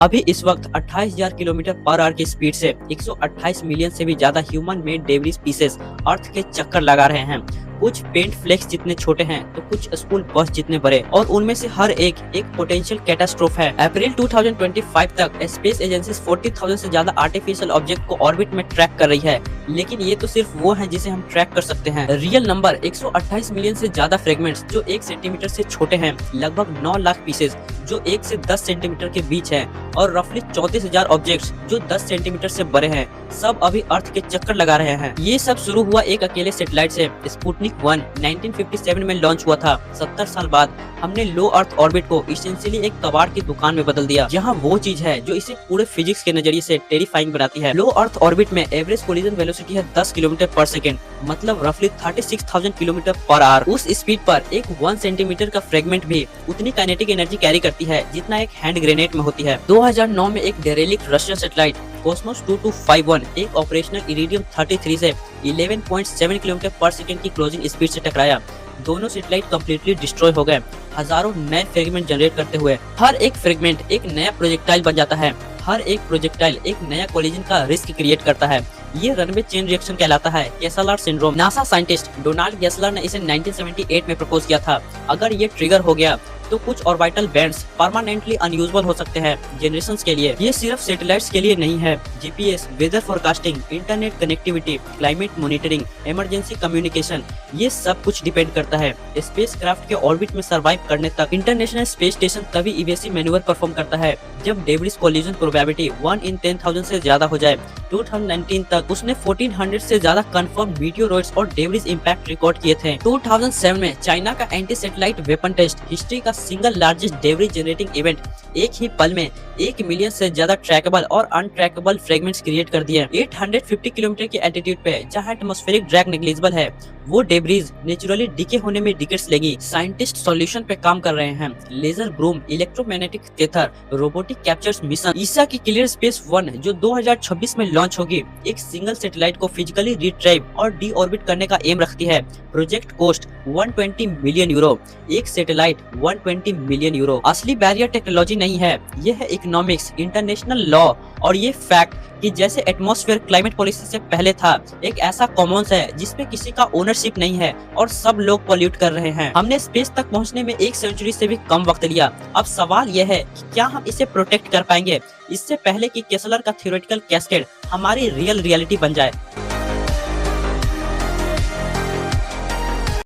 अभी इस वक्त 28,000 किलोमीटर पर आवर की स्पीड से 128 मिलियन से भी ज्यादा ह्यूमन मेड डेब्रिस पीसेस अर्थ के चक्कर लगा रहे हैं। कुछ पेंट फ्लेक्स जितने छोटे हैं तो कुछ स्कूल बस जितने बड़े, और उनमें से हर एक पोटेंशियल कैटास्ट्रोफ है। अप्रैल 2025 तक स्पेस एजेंसी 40,000 से ज्यादा आर्टिफिशियल ऑब्जेक्ट को ऑर्बिट में ट्रैक कर रही है, लेकिन ये तो सिर्फ वो है जिसे हम ट्रैक कर सकते हैं। रियल नंबर 128 मिलियन से ज्यादा फ्रेगमेंट्स जो 1 सेंटीमीटर से छोटे हैं, लगभग 9 लाख पीसेस जो 1 से 10 सेंटीमीटर के बीच है, और रफली 34,000 ऑब्जेक्ट्स जो 10 सेंटीमीटर से बड़े हैं, सब अभी अर्थ के चक्कर लगा रहे हैं। ये सब शुरू हुआ एक अकेले सैटेलाइट से। स्पुतनिक 1 1957 में लॉन्च हुआ था। 70 साल बाद हमने लो अर्थ ऑर्बिट को इसेंशियली एक कबाड़ की दुकान में बदल दिया, जहां वो चीज है जो इसे पूरे फिजिक्स के नजरिए से टेरिफाइंग बनाती है। लो अर्थ ऑर्बिट में एवरेज कोलिजन वेलोसिटी है 10 किलोमीटर पर सेकेंड, मतलब रफली 36,000 किलोमीटर पर आवर। उस स्पीड पर एक 1 सेंटीमीटर का फ्रेगमेंट भी उतनी काइनेटिक एनर्जी कैरी करती है जितना एक हैंड ग्रेनेड में होती है। 2009 में एक डेरेलिक्ट रशियन सैटेलाइट कॉस्मोस 2251 एक ऑपरेशनल इरिडियम 33 से 11.7 किलोमीटर पर सेकंड की क्लोजिंग स्पीड से टकराया। दोनों सैटेलाइट कंप्लीटली डिस्ट्रॉय हो गए, हजारों नए फ्रेगमेंट जनरेट करते हुए। हर एक फ्रेगमेंट एक नया प्रोजेक्टाइल बन जाता है, हर एक प्रोजेक्टाइल एक नया कोलिजन का रिस्क क्रिएट करता है। ये रनवे चेन रिएक्शन कहलाता है, Kessler syndrome. NASA scientist Donald Kessler ने इसे 1978 में प्रपोज किया था। अगर ये ट्रिगर हो गया तो कुछ ऑर्बिटल बैंड्स परमानेंटली अनयूजेबल हो सकते हैं जनरेशंस के लिए। ये सिर्फ सैटेलाइट्स के लिए नहीं है। GPS, weather forecasting, internet connectivity, climate monitoring, emergency communication, ये सब कुछ डिपेंड करता है स्पेसक्राफ्ट के ऑर्बिट में सर्वाइव करने तक। इंटरनेशनल स्पेस स्टेशन तभी इवेसिव मैन्यूवर परफॉर्म करता है जब डेब्रिस कोलिजन प्रोबेबिलिटी 1 in 10,000 से ज्यादा हो जाए। 2019 तक उसने 1400 से ज्यादा कंफर्म मीटियोरॉइड्स और डेब्रिस इंपैक्ट रिकॉर्ड किए थे। 2007 में चाइना का anti satellite weapon test history का single largest debris generating event एक ही पल में 1 मिलियन से ज्यादा ट्रैकेबल और अनट्रैकेबल फ्रेगमेंट्स क्रिएट कर दिए। 850 किलोमीटर की एल्टीट्यूड पे जहां एटमॉस्फेरिक ड्रैग नेग्लिजिबल है, वो डेब्रिस नेचुरली डिके होने में डिकेड्स लेगी। साइंटिस्ट सॉल्यूशन पे काम कर रहे हैं। Laser broom, electromagnetic tether, robotic captures mission. ESA की क्लियर स्पेस 1 जो 2026 में लॉन्च होगी, एक सिंगल सैटेलाइट को फिजिकली रिट्रीव और डीऑर्बिट करने का एम रखती है। प्रोजेक्ट कॉस्ट 120 मिलियन यूरो, एक सैटेलाइट 120 मिलियन यूरो। असली बैरियर टेक्नोलॉजी नहीं है, ये है इकोनॉमिक्स, इंटरनेशनल लॉ और ये फैक्ट कि जैसे एटमॉस्फेयर क्लाइमेट पॉलिसी से पहले था, एक ऐसा कॉमन्स है जिसपे किसी का ओनरशिप नहीं है और सब लोग पॉल्यूट कर रहे हैं। हमने स्पेस तक पहुंचने में 1 सेंचुरी से भी कम वक्त लिया। अब सवाल यह है कि क्या हम इसे प्रोटेक्ट कर पाएंगे इससे पहले कि केसलर का थ्योरेटिकल कैस्केड हमारी रियल रियलिटी बन जाए।